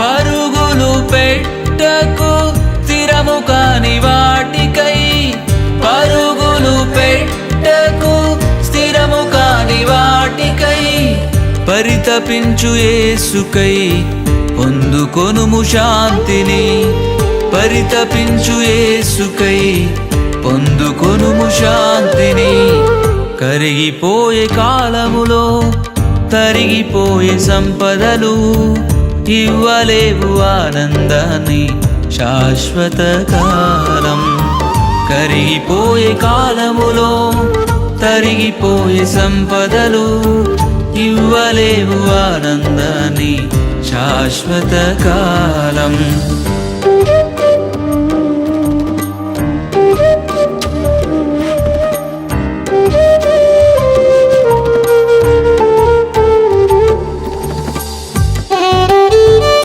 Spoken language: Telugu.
పరుగులు పెట్టకు స్థిరము కాని వాటికై, పరుగులు పెట్టకు స్థిరము కాని వాటికై, పరితపించు యేసుకై పొందుకొనుము శాంతిని, పరితపించు యేసుకై పొందుకొనుము శాంతిని. కరిగిపోయే కాలములో తరిగిపోయే సంపదలు ఇవ్వలేవు ఆనందాన్ని శాశ్వత కాలం. కరిగిపోయే కాలములో తరిగిపోయే సంపదలు ఇవ్వలేవు ఆనందాన్ని శాశ్వత కాలం.